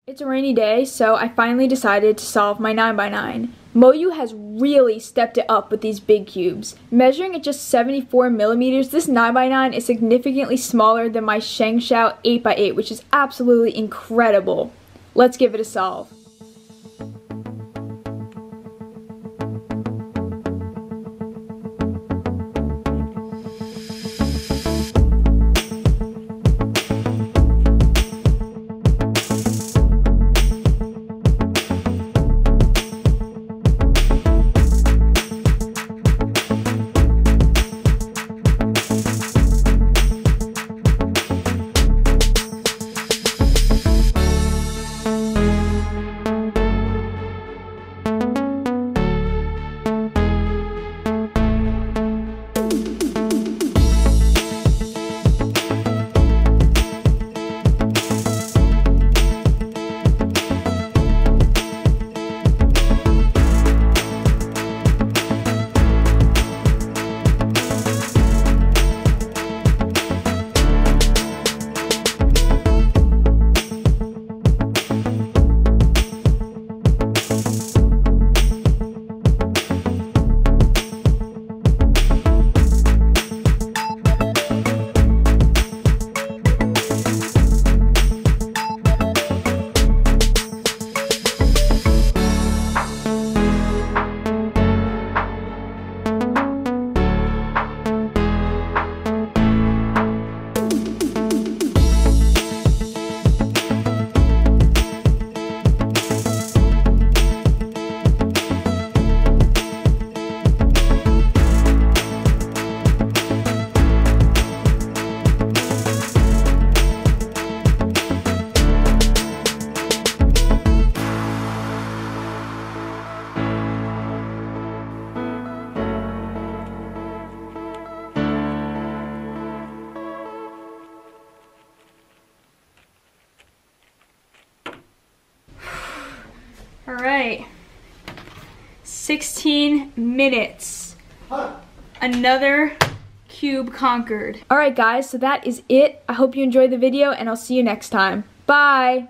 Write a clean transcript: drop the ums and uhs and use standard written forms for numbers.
It's a rainy day, so I finally decided to solve my 9x9. Moyu has really stepped it up with these big cubes. Measuring at just 74 millimeters, this 9x9 is significantly smaller than my Shengshao 8x8, which is absolutely incredible. Let's give it a solve. All right, 16 minutes. Another cube conquered. All right, guys, so that is it. I hope you enjoyed the video, and I'll see you next time. Bye.